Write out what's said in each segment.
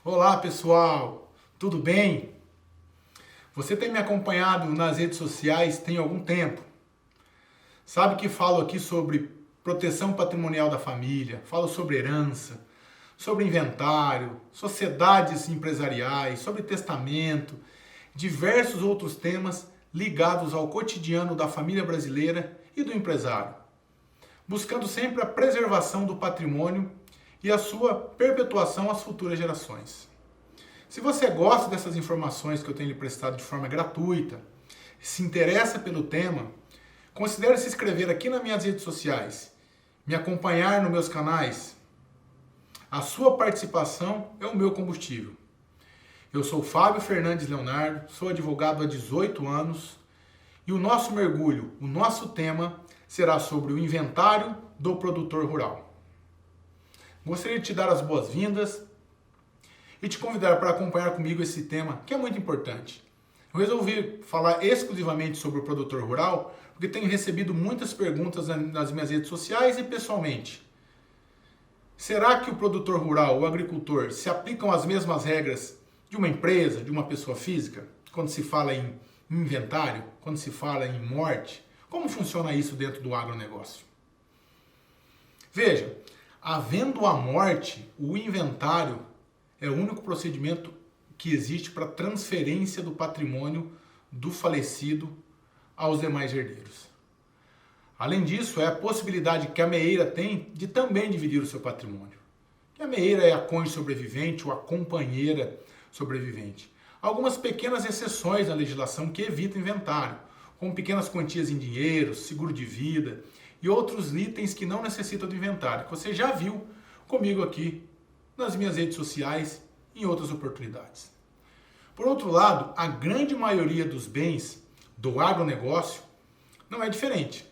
Olá pessoal, tudo bem? Você tem me acompanhado nas redes sociais tem algum tempo. Sabe que falo aqui sobre proteção patrimonial da família, falo sobre herança, sobre inventário, sociedades empresariais, sobre testamento, diversos outros temas ligados ao cotidiano da família brasileira e do empresário, buscando sempre a preservação do patrimônio e a sua perpetuação às futuras gerações. Se você gosta dessas informações que eu tenho lhe prestado de forma gratuita, se interessa pelo tema, considere se inscrever aqui nas minhas redes sociais, me acompanhar nos meus canais. A sua participação é o meu combustível. Eu sou Fábio Fernandes Leonardo, sou advogado há 18 anos e o nosso mergulho, o nosso tema será sobre o inventário do produtor rural. Gostaria de te dar as boas-vindas e te convidar para acompanhar comigo esse tema que é muito importante. Eu resolvi falar exclusivamente sobre o produtor rural porque tenho recebido muitas perguntas nas minhas redes sociais e pessoalmente. Será que o produtor rural, o agricultor, se aplicam as mesmas regras de uma empresa, de uma pessoa física, quando se fala em inventário, quando se fala em morte? Como funciona isso dentro do agronegócio? Veja, havendo a morte, o inventário é o único procedimento que existe para transferência do patrimônio do falecido aos demais herdeiros. Além disso, é a possibilidade que a meeira tem de também dividir o seu patrimônio. A meeira é a cônjuge sobrevivente ou a companheira sobrevivente. Algumas pequenas exceções na legislação que evitam inventário, como pequenas quantias em dinheiro, seguro de vida e outros itens que não necessitam de inventário, que você já viu comigo aqui nas minhas redes sociais e em outras oportunidades. Por outro lado, a grande maioria dos bens do agronegócio não é diferente.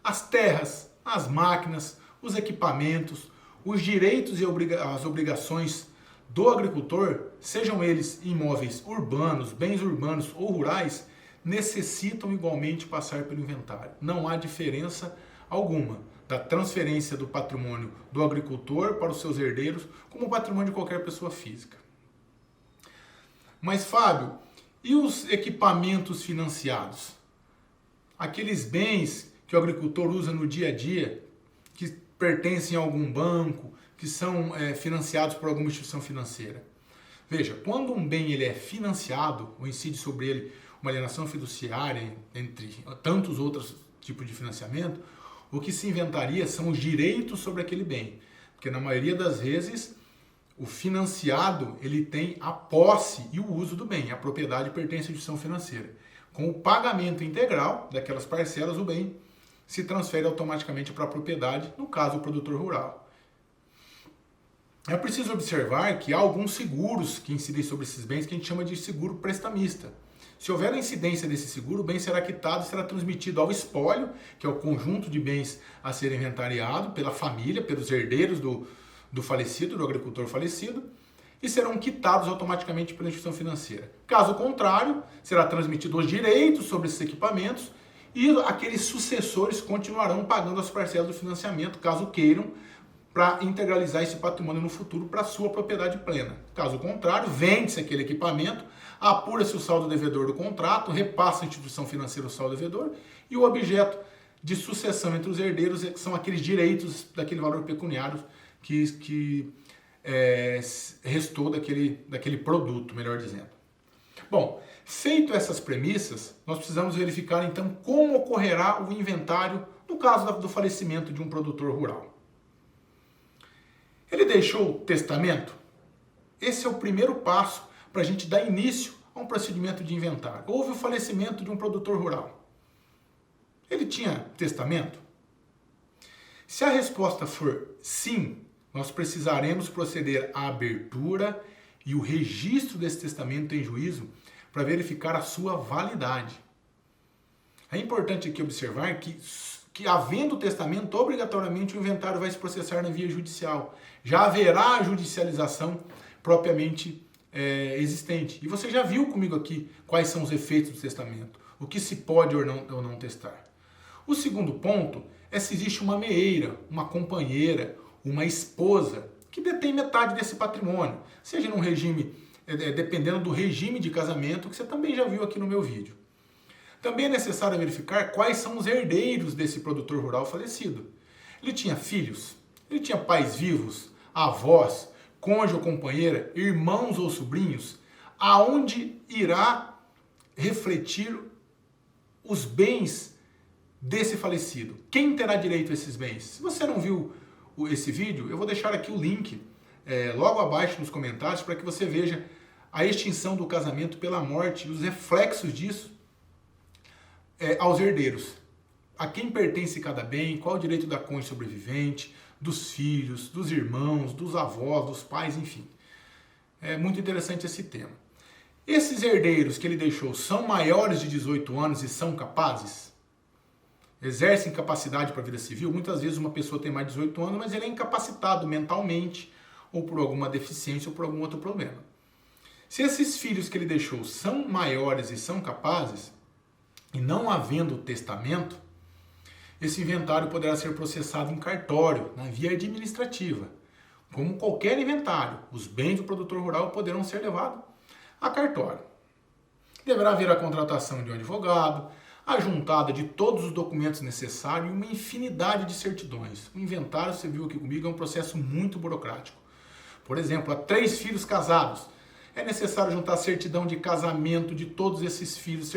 As terras, as máquinas, os equipamentos, os direitos e as obrigações do agricultor, sejam eles imóveis urbanos, bens urbanos ou rurais, necessitam igualmente passar pelo inventário. Não há diferença alguma da transferência do patrimônio do agricultor para os seus herdeiros como o patrimônio de qualquer pessoa física. Mas, Fábio, e os equipamentos financiados? Aqueles bens que o agricultor usa no dia a dia, que pertencem a algum banco, que são financiados por alguma instituição financeira. Veja, quando um bem ele é financiado, ou incide sobre ele uma alienação fiduciária, entre tantos outros tipos de financiamento, o que se inventaria são os direitos sobre aquele bem. Porque na maioria das vezes, o financiado ele tem a posse e o uso do bem. A propriedade pertence à instituição financeira. Com o pagamento integral daquelas parcelas, o bem se transfere automaticamente para a propriedade, no caso, o produtor rural. É preciso observar que há alguns seguros que incidem sobre esses bens que a gente chama de seguro prestamista. Se houver a incidência desse seguro, o bem será quitado e será transmitido ao espólio, que é o conjunto de bens a ser inventariado pela família, pelos herdeiros do falecido, do agricultor falecido, e serão quitados automaticamente pela instituição financeira. Caso contrário, será transmitido os direitos sobre esses equipamentos e aqueles sucessores continuarão pagando as parcelas do financiamento, caso queiram, para integralizar esse patrimônio no futuro para a sua propriedade plena. Caso contrário, vende-se aquele equipamento, apura-se o saldo devedor do contrato, repassa à instituição financeira o saldo devedor e o objeto de sucessão entre os herdeiros são aqueles direitos daquele valor pecuniário que restou daquele produto, melhor dizendo. Bom, feito essas premissas, nós precisamos verificar então como ocorrerá o inventário no caso do falecimento de um produtor rural. Ele deixou testamento? Esse é o primeiro passo para a gente dar início a um procedimento de inventário. Houve o falecimento de um produtor rural. Ele tinha testamento? Se a resposta for sim, nós precisaremos proceder à abertura e o registro desse testamento em juízo para verificar a sua validade. É importante aqui observar que havendo testamento, obrigatoriamente o inventário vai se processar na via judicial. Já haverá a judicialização propriamente existente. E você já viu comigo aqui quais são os efeitos do testamento, o que se pode ou não testar. O segundo ponto é se existe uma meeira, uma companheira, uma esposa que detém metade desse patrimônio, seja num regime, dependendo do regime de casamento, que você também já viu aqui no meu vídeo. Também é necessário verificar quais são os herdeiros desse produtor rural falecido. Ele tinha filhos? Ele tinha pais vivos? Avós? Cônjuge ou companheira? Irmãos ou sobrinhos? Aonde irá refletir os bens desse falecido? Quem terá direito a esses bens? Se você não viu esse vídeo, eu vou deixar aqui o link logo abaixo nos comentários para que você veja a extinção do casamento pela morte e os reflexos disso aos herdeiros. A quem pertence cada bem, qual o direito da cônjuge sobrevivente, dos filhos, dos irmãos, dos avós, dos pais, enfim. É muito interessante esse tema. Esses herdeiros que ele deixou são maiores de 18 anos e são capazes? Exercem capacidade para a vida civil? Muitas vezes uma pessoa tem mais de 18 anos, mas ele é incapacitado mentalmente, ou por alguma deficiência, ou por algum outro problema. Se esses filhos que ele deixou são maiores e são capazes, e não havendo testamento, esse inventário poderá ser processado em cartório, na via administrativa. Como qualquer inventário, os bens do produtor rural poderão ser levados a cartório. Deverá haver a contratação de um advogado, a juntada de todos os documentos necessários e uma infinidade de certidões. O inventário, você viu aqui comigo, é um processo muito burocrático. Por exemplo, há 3 filhos casados. É necessário juntar certidão de casamento de todos esses filhos,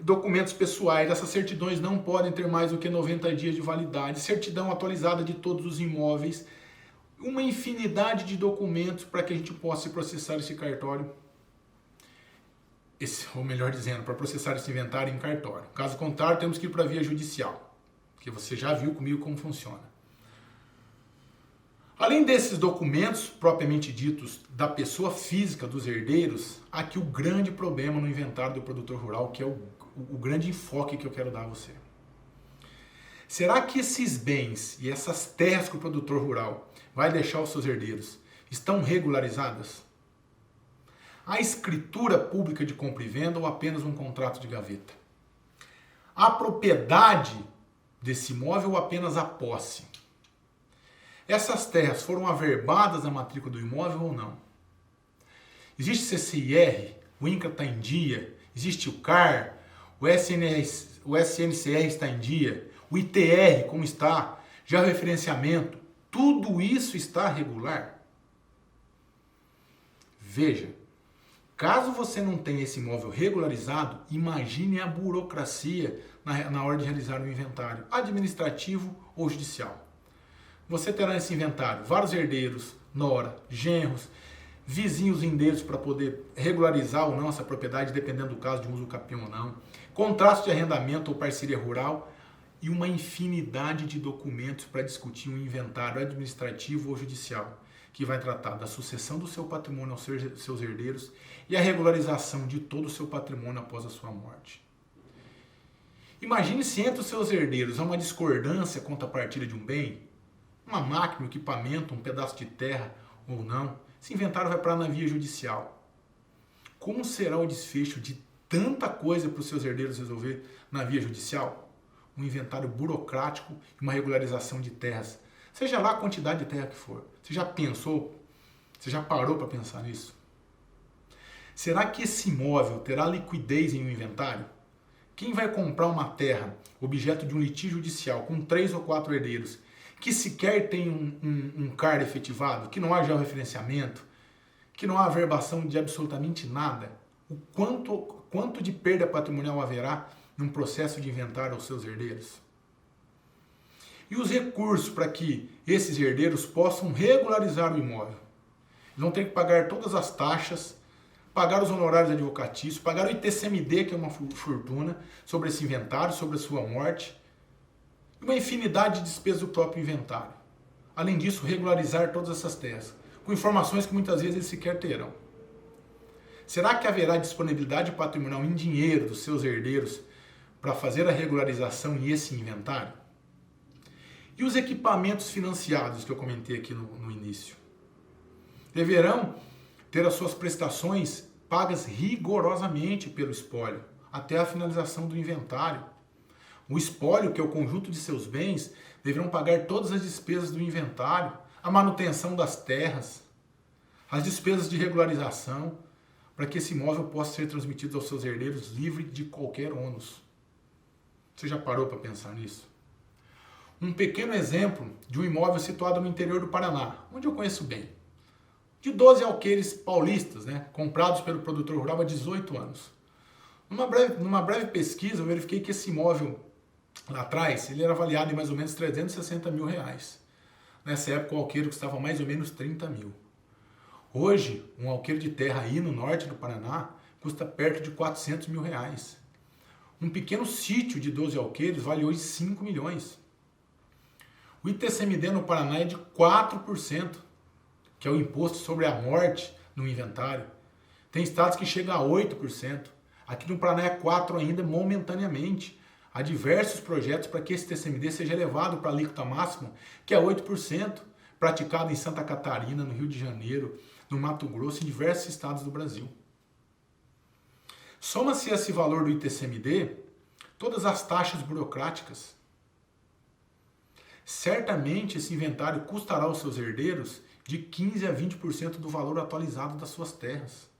documentos pessoais. Essas certidões não podem ter mais do que 90 dias de validade, certidão atualizada de todos os imóveis, uma infinidade de documentos para que a gente possa processar esse cartório, ou melhor dizendo, para processar esse inventário em cartório. Caso contrário, temos que ir para a via judicial, que você já viu comigo como funciona. Além desses documentos propriamente ditos da pessoa física dos herdeiros, há aqui o grande problema no inventário do produtor rural, que é o grande enfoque que eu quero dar a você. Será que esses bens e essas terras que o produtor rural vai deixar aos seus herdeiros estão regularizadas? Há escritura pública de compra e venda ou apenas um contrato de gaveta? Há propriedade desse imóvel ou apenas a posse? Essas terras foram averbadas na matrícula do imóvel ou não? Existe CCIR? O INCRA está em dia? Existe o CAR? O SNCR está em dia? O ITR como está? Já o referenciamento? Tudo isso está regular? Veja, caso você não tenha esse imóvel regularizado, imagine a burocracia na hora de realizar o inventário administrativo ou judicial. Você terá nesse inventário vários herdeiros, nora, genros, vizinhos lindeiros para poder regularizar ou não essa propriedade, dependendo do caso de uso capião ou não, contratos de arrendamento ou parceria rural e uma infinidade de documentos para discutir um inventário administrativo ou judicial, que vai tratar da sucessão do seu patrimônio aos seus herdeiros e a regularização de todo o seu patrimônio após a sua morte. Imagine se entre os seus herdeiros há uma discordância quanto à partilha de um bem, uma máquina, um equipamento, um pedaço de terra ou não. Esse inventário vai parar na via judicial. Como será o desfecho de tanta coisa para os seus herdeiros resolver na via judicial? Um inventário burocrático e uma regularização de terras. Seja lá a quantidade de terra que for. Você já pensou? Você já parou para pensar nisso? Será que esse imóvel terá liquidez em um inventário? Quem vai comprar uma terra, objeto de um litígio judicial, com 3 ou 4 herdeiros, que sequer tem um CAR efetivado, que não há georreferenciamento, que não há averbação de absolutamente nada, o quanto de perda patrimonial haverá num processo de inventário aos seus herdeiros? E os recursos para que esses herdeiros possam regularizar o imóvel? Eles vão ter que pagar todas as taxas, pagar os honorários advocatícios, pagar o ITCMD, que é uma fortuna, sobre esse inventário, sobre a sua morte, uma infinidade de despesas do próprio inventário. Além disso, regularizar todas essas terras, com informações que muitas vezes eles sequer terão. Será que haverá disponibilidade patrimonial em dinheiro dos seus herdeiros para fazer a regularização e esse inventário? E os equipamentos financiados que eu comentei aqui no início? Deverão ter as suas prestações pagas rigorosamente pelo espólio, até a finalização do inventário. O espólio, que é o conjunto de seus bens, deverão pagar todas as despesas do inventário, a manutenção das terras, as despesas de regularização, para que esse imóvel possa ser transmitido aos seus herdeiros livre de qualquer ônus. Você já parou para pensar nisso? Um pequeno exemplo de um imóvel situado no interior do Paraná, onde eu conheço bem. De 12 alqueires paulistas, comprados pelo produtor rural há 18 anos. Numa breve pesquisa, eu verifiquei que esse imóvel, lá atrás, ele era avaliado em mais ou menos 360 mil reais. Nessa época, o alqueire custava mais ou menos 30 mil. Hoje, um alqueire de terra aí no norte do Paraná custa perto de 400 mil reais. Um pequeno sítio de 12 alqueires vale hoje 5 milhões. O ITCMD no Paraná é de 4%, que é o imposto sobre a morte no inventário. Tem estados que chega a 8%. Aqui no Paraná é 4% ainda momentaneamente. Há diversos projetos para que esse ITCMD seja elevado para a alíquota máxima, que é 8%, praticado em Santa Catarina, no Rio de Janeiro, no Mato Grosso e em diversos estados do Brasil. Soma-se esse valor do ITCMD todas as taxas burocráticas. Certamente esse inventário custará aos seus herdeiros de 15% a 20% do valor atualizado das suas terras.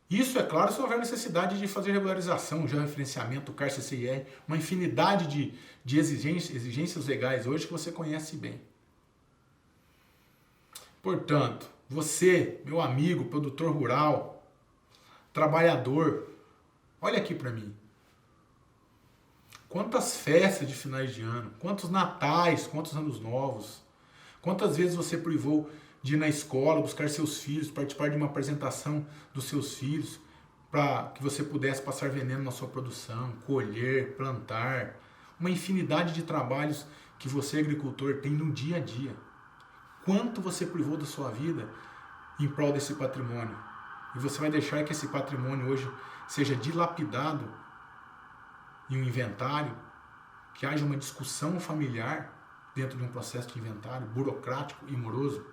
Isso, é claro, se houver necessidade de fazer regularização, georreferenciamento, CAR, CCIR, uma infinidade de exigências legais hoje que você conhece bem. Portanto, você, meu amigo, produtor rural, trabalhador, olha aqui para mim. Quantas festas de finais de ano, quantos natais, quantos anos novos, quantas vezes você privou de ir na escola, buscar seus filhos, participar de uma apresentação dos seus filhos, para que você pudesse passar veneno na sua produção, colher, plantar, uma infinidade de trabalhos que você, agricultor, tem no dia a dia. Quanto você privou da sua vida em prol desse patrimônio? E você vai deixar que esse patrimônio hoje seja dilapidado em um inventário, que haja uma discussão familiar dentro de um processo de inventário burocrático e moroso?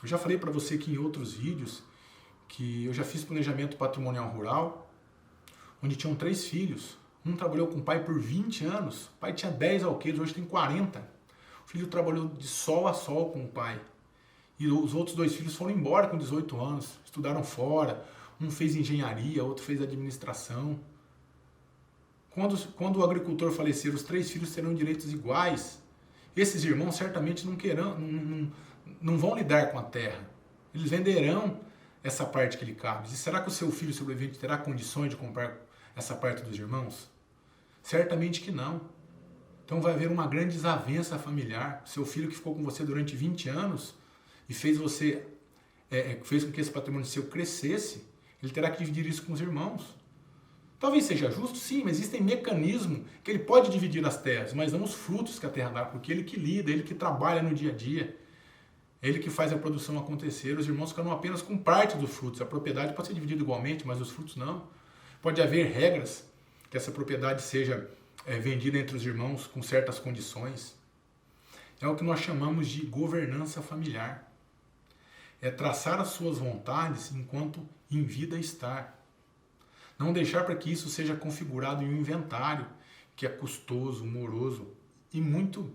Eu já falei para você aqui em outros vídeos que eu já fiz planejamento patrimonial rural, onde tinham 3 filhos. Um trabalhou com o pai por 20 anos, o pai tinha 10 alqueires, hoje tem 40. O filho trabalhou de sol a sol com o pai. E os outros 2 filhos foram embora com 18 anos, estudaram fora. Um fez engenharia, outro fez administração. Quando o agricultor falecer, os 3 filhos terão direitos iguais. Esses irmãos certamente não vão lidar com a terra. Eles venderão essa parte que lhe cabe. E será que o seu filho sobrevivente terá condições de comprar essa parte dos irmãos? Certamente que não. Então vai haver uma grande desavença familiar. Seu filho que ficou com você durante 20 anos e fez com que esse patrimônio seu crescesse, ele terá que dividir isso com os irmãos. Talvez seja justo, sim, mas existem mecanismos que ele pode dividir as terras, mas não os frutos que a terra dá, porque ele que lida, ele que trabalha no dia a dia, ele que faz a produção acontecer. Os irmãos ficam apenas com parte dos frutos. A propriedade pode ser dividida igualmente, mas os frutos não. Pode haver regras que essa propriedade seja vendida entre os irmãos com certas condições. É o que nós chamamos de governança familiar. É traçar as suas vontades enquanto em vida estar. Não deixar para que isso seja configurado em um inventário que é custoso, moroso e muito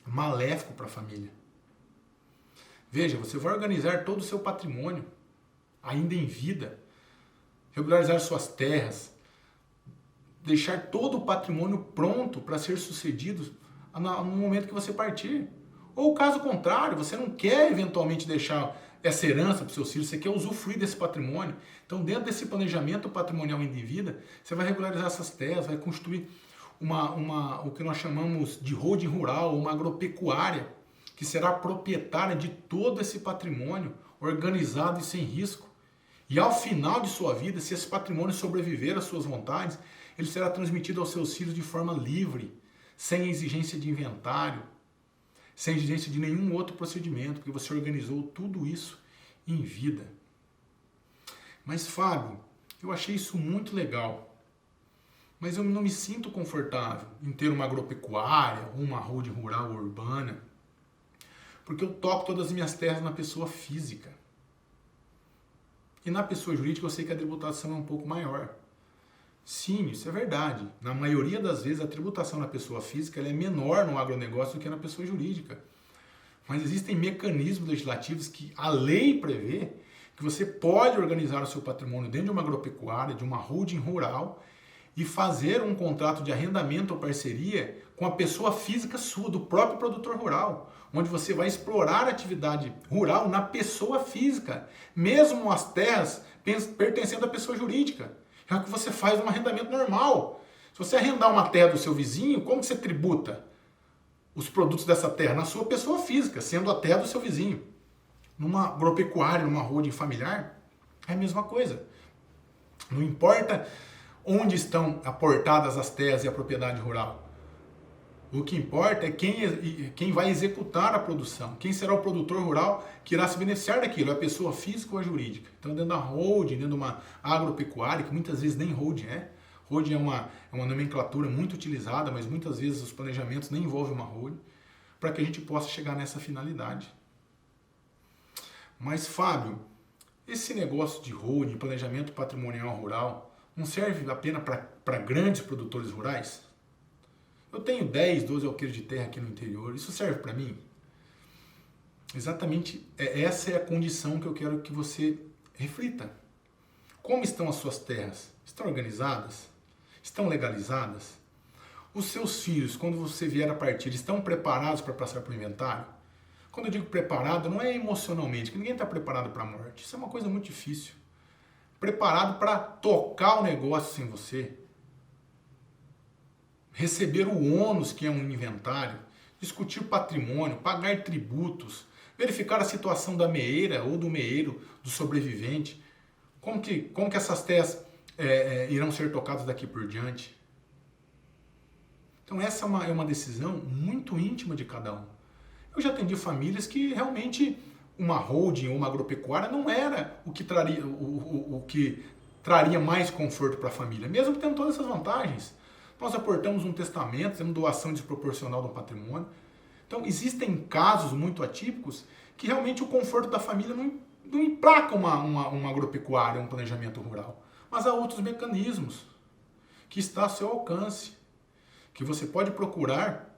maléfico para a família. Veja, você vai organizar todo o seu patrimônio, ainda em vida, regularizar suas terras, deixar todo o patrimônio pronto para ser sucedido no momento que você partir. Ou caso contrário, você não quer eventualmente deixar essa herança para os seus filhos, você quer usufruir desse patrimônio. Então, dentro desse planejamento patrimonial ainda em vida, você vai regularizar essas terras, vai construir o que nós chamamos de holding rural, uma agropecuária, que será proprietária de todo esse patrimônio, organizado e sem risco. E ao final de sua vida, se esse patrimônio sobreviver às suas vontades, ele será transmitido aos seus filhos de forma livre, sem exigência de inventário, sem exigência de nenhum outro procedimento, porque você organizou tudo isso em vida. Mas, Fábio, eu achei isso muito legal, mas eu não me sinto confortável em ter uma agropecuária, uma holding rural urbana, porque eu toco todas as minhas terras na pessoa física. E na pessoa jurídica eu sei que a tributação é um pouco maior. Sim, isso é verdade. Na maioria das vezes a tributação na pessoa física ela é menor no agronegócio do que na pessoa jurídica. Mas existem mecanismos legislativos que a lei prevê que você pode organizar o seu patrimônio dentro de uma agropecuária, de uma holding rural e fazer um contrato de arrendamento ou parceria com a pessoa física sua, do próprio produtor rural, onde você vai explorar a atividade rural na pessoa física, mesmo as terras pertencendo à pessoa jurídica. É o que você faz no arrendamento normal. Se você arrendar uma terra do seu vizinho, como que você tributa os produtos dessa terra? Na sua pessoa física, sendo a terra do seu vizinho. Numa agropecuária, numa holding familiar, é a mesma coisa. Não importa onde estão aportadas as terras e a propriedade rural. O que importa é quem vai executar a produção, quem será o produtor rural que irá se beneficiar daquilo, é a pessoa física ou a jurídica. Então, dentro da holding, dentro de uma agropecuária, que muitas vezes nem holding é, holding é uma nomenclatura muito utilizada, mas muitas vezes os planejamentos nem envolvem uma holding, para que a gente possa chegar nessa finalidade. Mas, Fábio, esse negócio de holding, planejamento patrimonial rural, não serve apenas para grandes produtores rurais? Eu tenho 10, 12 alqueires de terra aqui no interior, isso serve para mim? Exatamente, essa é a condição que eu quero que você reflita. Como estão as suas terras? Estão organizadas? Estão legalizadas? Os seus filhos, quando você vier a partir, estão preparados para passar para o inventário? Quando eu digo preparado, não é emocionalmente, que ninguém está preparado para a morte. Isso é uma coisa muito difícil. Preparado para tocar o negócio sem você. Receber o ônus que é um inventário. Discutir o patrimônio, pagar tributos. Verificar a situação da meeira ou do meeiro, do sobrevivente. Como que essas terras irão ser tocadas daqui por diante. Então essa é uma decisão muito íntima de cada um. Eu já atendi famílias que realmente uma holding ou uma agropecuária não era o que traria mais conforto para a família, mesmo tendo todas essas vantagens. Nós aportamos um testamento, temos doação desproporcional do patrimônio. Então existem casos muito atípicos que realmente o conforto da família não emplaca uma agropecuária, um planejamento rural. Mas há outros mecanismos que está ao seu alcance, que você pode procurar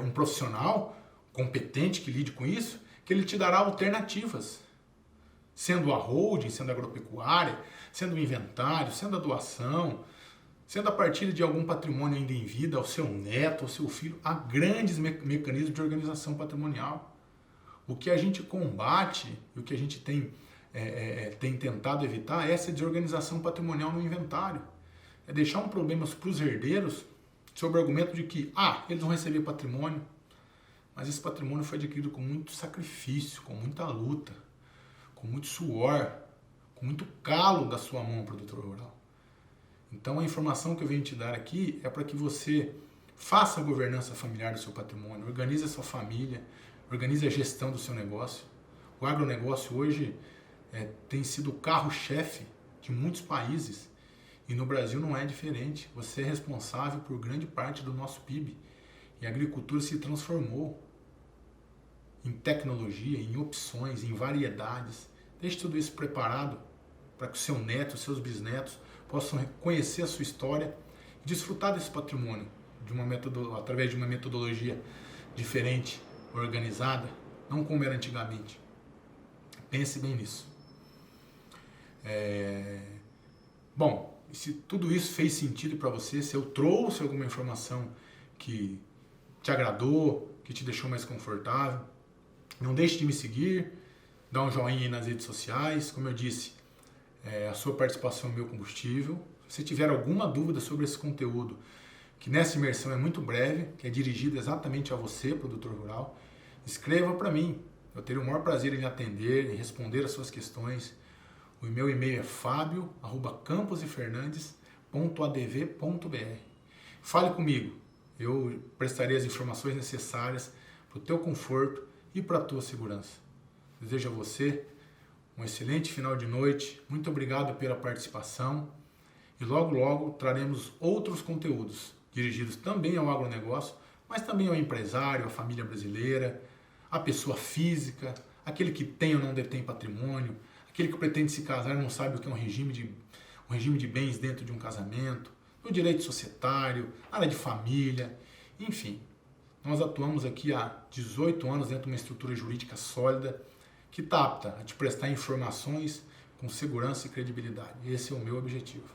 um profissional competente que lide com isso, que ele te dará alternativas. Sendo a holding, sendo a agropecuária, sendo o inventário, sendo a doação, sendo a partilha de algum patrimônio ainda em vida, ao seu neto, ao seu filho, há grandes mecanismos de organização patrimonial. O que a gente combate e o que a gente tem tentado evitar é essa desorganização patrimonial no inventário. É deixar um problema para os herdeiros sob o argumento de que, eles vão receber patrimônio, mas esse patrimônio foi adquirido com muito sacrifício, com muita luta, com muito suor, com muito calo da sua mão, produtor rural. Então a informação que eu venho te dar aqui é para que você faça a governança familiar do seu patrimônio, organize a sua família, organize a gestão do seu negócio. O agronegócio hoje tem sido o carro-chefe de muitos países e no Brasil não é diferente. Você é responsável por grande parte do nosso PIB e a agricultura se transformou em tecnologia, em opções, em variedades. Deixe tudo isso preparado para que o seu neto, os seus bisnetos possam conhecer a sua história e desfrutar desse patrimônio através de uma metodologia diferente, organizada, não como era antigamente. Pense bem nisso. Bom, se tudo isso fez sentido para você, se eu trouxe alguma informação que te agradou, que te deixou mais confortável, não deixe de me seguir, dá um joinha aí nas redes sociais. Como eu disse, a sua participação é o meu combustível. Se tiver alguma dúvida sobre esse conteúdo, que nessa imersão é muito breve, que é dirigido exatamente a você, produtor rural, escreva para mim. Eu terei o maior prazer em atender, em responder as suas questões. O meu e-mail é fabio@camposefernandes.adv.br. Fale comigo. Eu prestarei as informações necessárias para o teu conforto e para a tua segurança. Desejo a você um excelente final de noite. Muito obrigado pela participação. E logo, logo traremos outros conteúdos dirigidos também ao agronegócio, mas também ao empresário, à família brasileira, à pessoa física, aquele que tem ou não detém patrimônio, aquele que pretende se casar e não sabe o que é um regime de bens dentro de um casamento, no direito societário, área de família, enfim. Nós atuamos aqui há 18 anos dentro de uma estrutura jurídica sólida que está apta a te prestar informações com segurança e credibilidade. Esse é o meu objetivo.